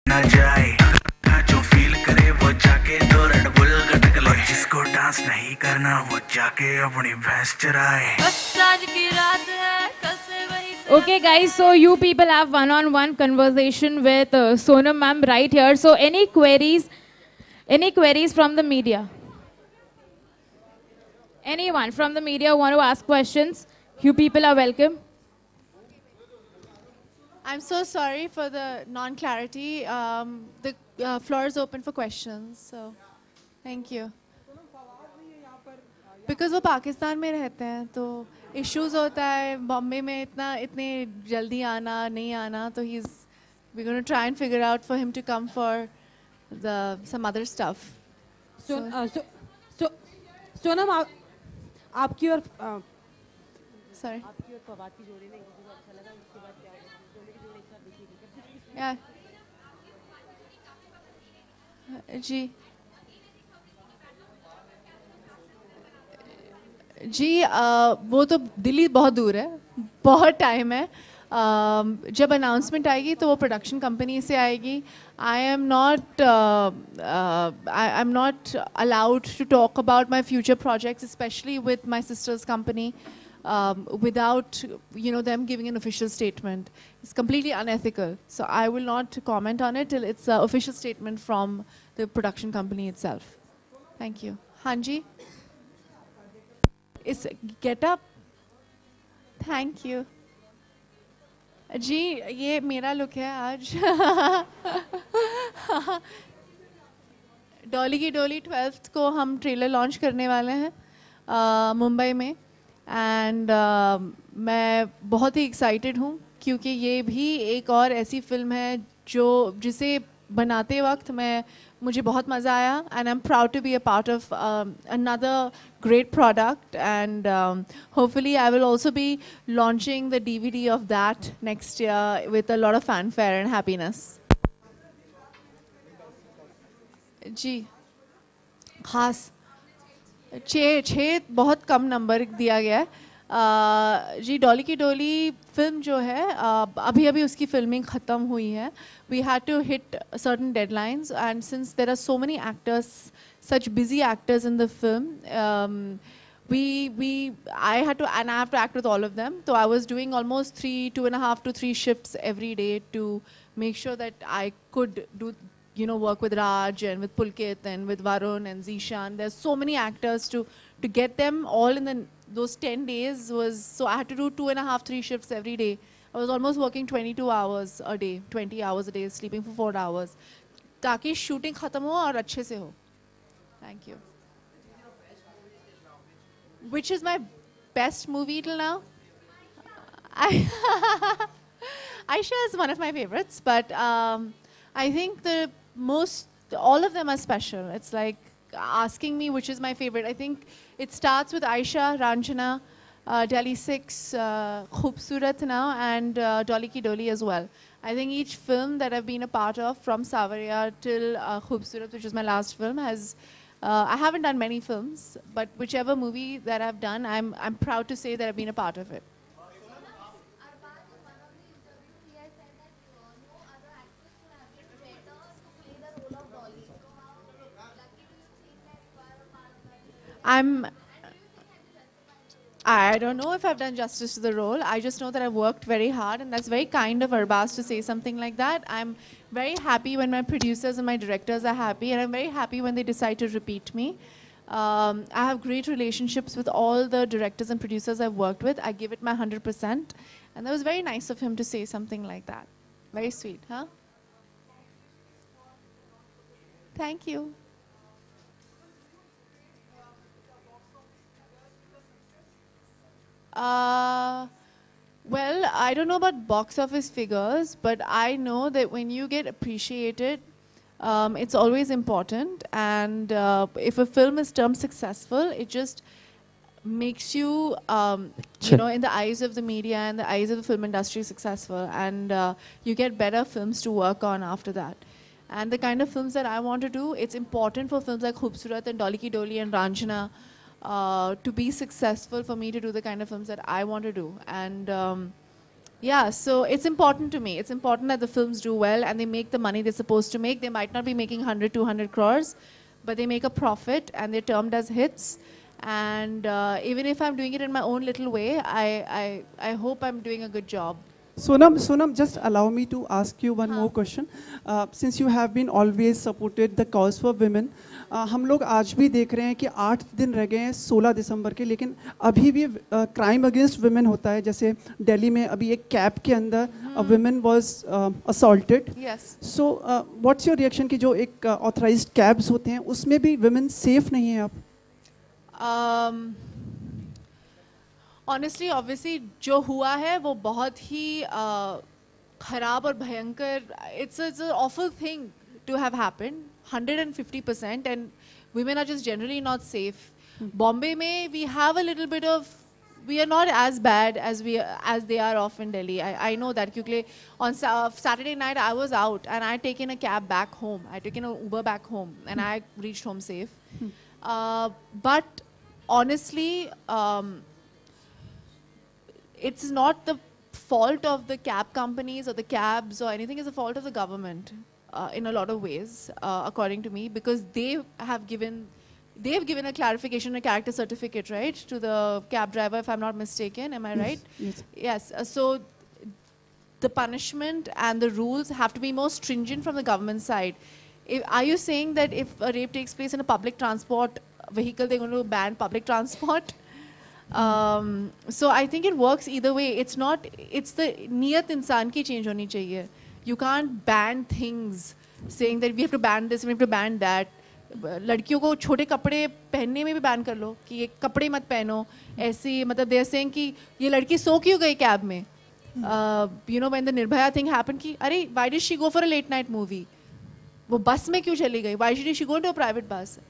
ना जाए जो फील करे वो जाके दो रेड बुल गटक ले जिसको डांस नहीं करना वो जाके अपनी भैंस चराए बस आज की रात है कल से वही Okay, guys, so you people have one-on-one conversation with Sonam ma'am right here. So any queries from the media? Anyone from the media want to ask questions? You people are welcome. I'm so sorry for the non-clarity. The floor is open for questions, so thank you. Because वो पाकिस्तान में रहते हैं, तो issues होता है बॉम्बे में इतने जल्दी आना नहीं आना, तो we're going to try and figure out for him to come for some other stuff. Sonam आपकी और Sorry. आपकी और फवाद की जोड़ी में अच्छा लगा, उसके बाद क्या होगा? दोनों की जोड़ी एक साथ देखिएगा। Yeah. जी जी वो तो दिल्ली बहुत दूर है, बहुत टाइम है। जब अनाउंसमेंट आएगी तो वो प्रोडक्शन कंपनी से आएगी। I am not allowed to talk about my future projects, especially with my sister's company, without them giving an official statement. It's completely unethical. So I will not comment on it till it's an official statement from the production company itself. Thank you. Hanji? Is get up? Thank you. जी ये मेरा look है आज। डॉली की डोली 12th को हम trailer launch करने वाले हैं मुंबई में, एंड मैं बहुत ही एक्साइटेड हूँ क्योंकि ये भी एक और ऐसी फिल्म है जिसे बनाते वक्त मुझे बहुत मज़ा आया, and I am proud to be a part of another great product, and hopefully I will also be launching the DVD of that next year with a lot of fanfare and happiness. जी खास 6 बहुत कम number दिया गया है। जी डॉली की डोली film जो है अभी उसकी फिल्मिंग ख़त्म हुई है। We had to hit certain deadlines, and since there are so many actors, such busy actors in the film, I had to, and I have to act with all of them. So I was doing almost 2.5 to 3 shifts every day to make sure that I could do, work with Raj and with Pulkit and with Varun and Zishan. There's so many actors to get them all in those 10 days so I had to do 2.5, 3 shifts every day. I was almost working 22 hours a day, 20 hours a day, sleeping for 4 hours. ताकि shooting खत्म हो और अच्छे से हो. Thank you. Which is my best movie till now? Aisha is one of my favorites, but I think all of them are special. It's like asking me which is my favorite. I think it starts with Aisha, Ranjana, Delhi 6, Khoobsurat now, and Dolly Ki Doli as well. I think each film that I've been a part of, from Savariya till Khoobsurat, which is my last film, I haven't done many films, but whichever movie that I've done, I'm proud to say that I've been a part of it. I don't know if I've done justice to the role. I just know that I've worked very hard, and that's very kind of Arbaz to say something like that. I'm very happy when my producers and my directors are happy, and I'm very happy when they decide to repeat me. I have great relationships with all the directors and producers I've worked with. I give it my 100%, and that was very nice of him to say something like that. Very sweet, huh? Thank you. Well, I don't know about box office figures, but I know that when you get appreciated, it's always important. And if a film is termed successful, it just makes you, in the eyes of the media and the eyes of the film industry, successful. And you get better films to work on after that. And the kind of films that I want to do, it's important for films like Khoobsurat and Dolly Ki Doli and Ranjana to be successful for me to do the kind of films that I want to do. And Yeah, so it's important to me. It's important that the films do well and they make the money they're supposed to make. They might not be making 100, 200 crores, but they make a profit and they're termed as hits. And even if I'm doing it in my own little way, I hope I'm doing a good job. Sonam, just allow me to ask you one more question. Since you have been always supported the cause for women, हम लोग आज भी देख रहे हैं कि 8 दिन रह गए हैं 16 दिसंबर के, लेकिन अभी भी क्राइम अगेंस्ट वुमेन होता है. जैसे दिल्ली में अभी एक कैब के अंदर a woman was assaulted. Yes. So what's your reaction कि जो एक authorized cabs होते हैं उसमें भी women safe नहीं है अब? Honestly, obviously, जो हुआ है वो बहुत ही खराब और भयंकर. It's an awful thing to have happened. 150%, and women are just generally not safe. Bombay में we have a little bit of, we are not as bad as they are off in Delhi. I know that because on Saturday night I was out and I had taken a cab back home. I had taken an Uber back home and I reached home safe. But honestly, it's not the fault of the cab companies or the cabs or anything. It's the fault of the government in a lot of ways, according to me, because they have given a clarification, a character certificate, right, to the cab driver, if I'm not mistaken. Am I right? Yes. Yes. So the punishment and the rules have to be more stringent from the government side. Are you saying that if a rape takes place in a public transport vehicle, they're going to ban public transport? So I think it works either way. It's the niyat insan ki change honi chahiye. You can't ban things saying that we have to ban this, we have to ban that. लड़कियों को छोटे कपड़े पहनने में भी ban कर लो कि ये कपड़े मत पहनो ऐसी, मतलब they are saying कि ये लड़की सो क्यों गई कैब में? You know, when the Nirbhaya thing happened कि अरे why did she go for a late night movie? वो बस में क्यों चली गई? Why did she go into a private bus?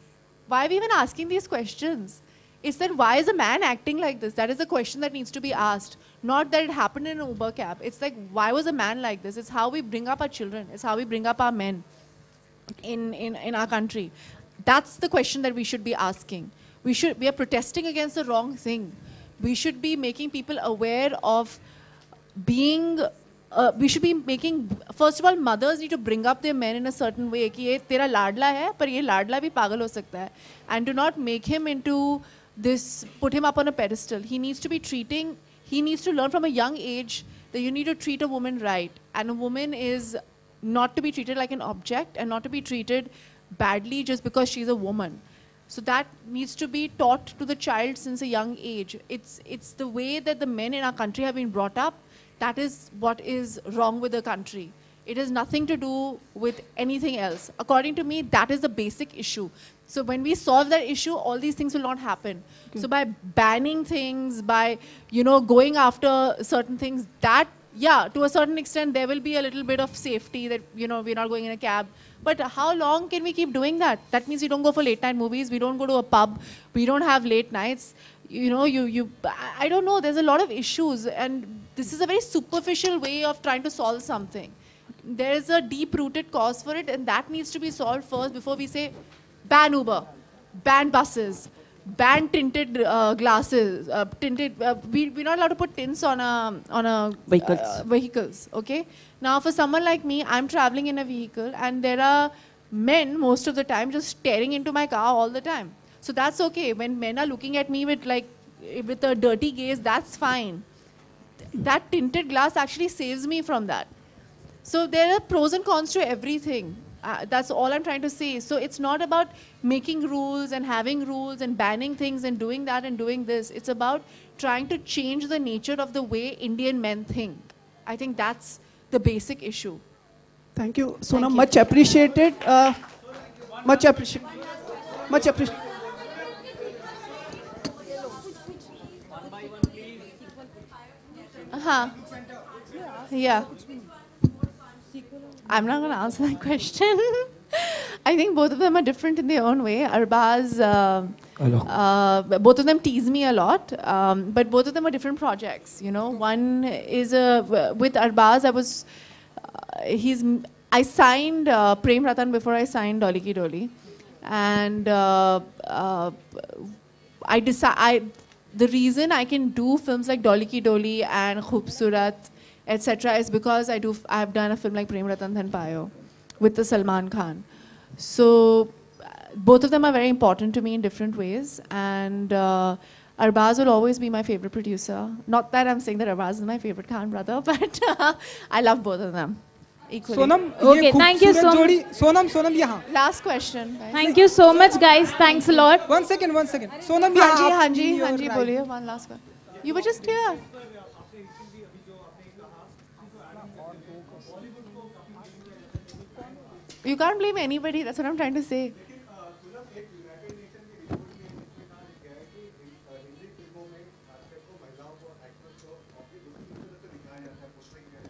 Why are we even asking these questions? It's that why is a man acting like this? That is a question that needs to be asked. Not that it happened in an Uber cab. It's like, why was a man like this? It's how we bring up our children. It's how we bring up our men in our country. That's the question that we should be asking. We are protesting against the wrong thing. We should be making people aware of being, we should be making, first of all, mothers need to bring up their men in a certain way. कि ये तेरा लाडला है, पर ये लाडला भी पागल हो सकता है. And do not make him into this, put him up on a pedestal. He needs to learn from a young age that you need to treat a woman right. And a woman is not to be treated like an object and not to be treated badly just because she's a woman. So that needs to be taught to the child since a young age. It's the way that the men in our country have been brought up. That is what is wrong with the country. It has nothing to do with anything else. According to me, that is the basic issue. So when we solve that issue, all these things will not happen. Okay. So by banning things, by, you know, going after certain things, that, yeah, to a certain extent, there will be a little bit of safety that, you know, we're not going in a cab. But how long can we keep doing that? That means we don't go for late night movies. We don't go to a pub. We don't have late nights. You know, I don't know. There's a lot of issues. And this is a very superficial way of trying to solve something. There is a deep-rooted cause for it, and that needs to be solved first before we say, ban Uber, ban buses, ban tinted glasses, we're not allowed to put tints on vehicles, okay? Now, for someone like me, I'm traveling in a vehicle, and there are men most of the time just staring into my car all the time. So that's okay. When men are looking at me with a dirty gaze, that's fine. That tinted glass actually saves me from that. So there are pros and cons to everything. That's all I'm trying to say. So it's not about making rules and having rules and banning things and doing that and doing this. It's about trying to change the nature of the way Indian men think. I think that's the basic issue. Thank you, Sonam. Much appreciated. Much appreciated. Much appreciated. Yeah. I'm not going to answer that question. I think both of them are different in their own way. Arbaz, both of them tease me a lot, but both of them are different projects. You know, one is with Arbaz. I signed Prem Ratan before I signed Dolly Ki Dolly, and the reason I can do films like Dolly Ki Dolly and Khoobsurat etc., is because I've done a film like Prem Ratan Dhan Payo with the Salman Khan. So both of them are very important to me in different ways, and Arbaz will always be my favorite producer. Not that I'm saying that Arbaz is my favorite Khan brother, but I love both of them equally. Sonam, Okay, thank you so much. Sonam यहाँ. Last question. Thank you so much, guys. Thanks a lot. One second. Sonam यहाँ. Hanji, boliye. One last one. You were just here. You can't blame anybody. That's what I'm trying to say.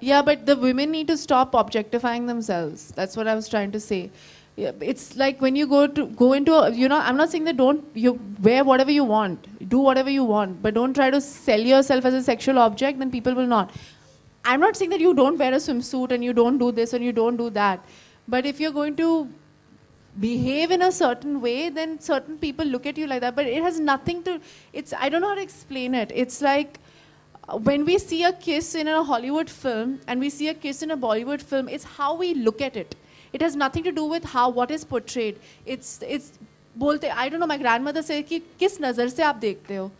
Yeah, but the women need to stop objectifying themselves. That's what I was trying to say. Yeah, it's like when you go into a, I'm not saying that you wear whatever you want, do whatever you want, but don't try to sell yourself as a sexual object, then people will not. I'm not saying that you don't wear a swimsuit and you don't do this and you don't do that. But if you're going to behave in a certain way, then certain people look at you like that. But it has nothing to, I don't know how to explain it. It's like, when we see a kiss in a Hollywood film and we see a kiss in a Bollywood film, it's how we look at it. It has nothing to do with what is portrayed. It's I don't know, my grandmother said कि किस नज़र से आप देखते हो.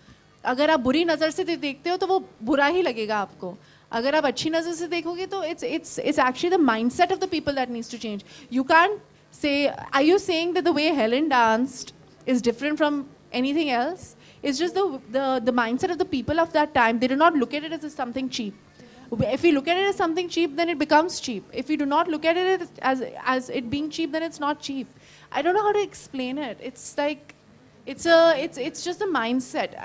अगर आप बुरी नज़र से देखते हो तो वो बुरा ही लगेगा आपको. अगर आप अच्छी नज़र से देखोगे तो it's actually the mindset of the people that needs to change. You can't say, are you saying that the way Helen danced is different from anything else? It's just the mindset of the people of that time. They do not look at it as something cheap. If we look at it as something cheap, then it becomes cheap. If we do not look at it as it being cheap, then it's not cheap. I don't know how to explain it. It's like, it's just a mindset.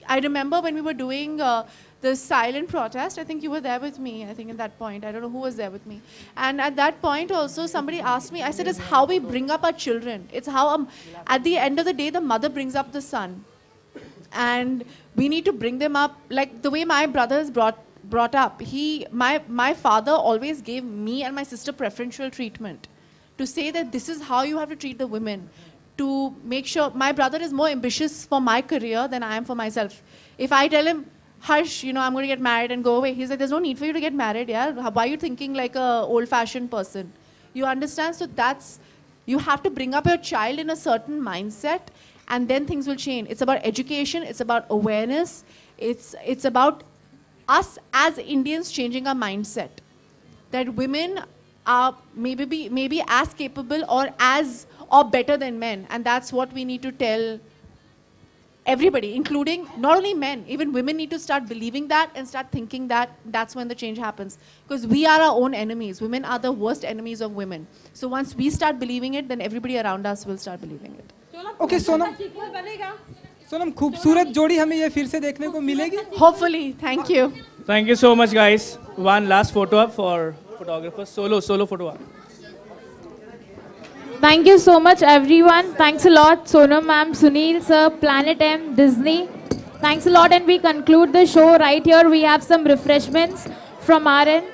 I remember when we were doing the silent protest, I think you were there with me, I think at that point. I don't know who was there with me. And at that point also, somebody asked me, I said, it's how we bring up our children. It's how, at the end of the day, the mother brings up the son. And we need to bring them up like the way my brother is brought up. My father always gave me and my sister preferential treatment to say that this is how you have to treat the women, to make sure. My brother is more ambitious for my career than I am for myself. If I tell him, hush, I'm going to get married and go away, he's like, there's no need for you to get married, yeah? Why are you thinking like a old-fashioned person? You understand? So you have to bring up your child in a certain mindset, and then things will change. It's about education. It's about awareness. It's about us as Indians changing our mindset. That women are maybe as capable or better than men. And that's what we need to tell everybody, including not only men, even women need to start believing that and start thinking that. That's when the change happens. Because we are our own enemies. Women are the worst enemies of women. So once we start believing it, then everybody around us will start believing it. Okay, Sonam, खूबसूरत जोड़ी हमें ये फिर से देखने को मिलेगी? Hopefully, thank you. Thank you so much, guys. One last photo up for photographers. Solo photo up. Thank you so much, everyone. Thanks a lot, Sonam ma'am, Sunil sir, Planet M, Disney. Thanks a lot, and we conclude the show right here. We have some refreshments from our end.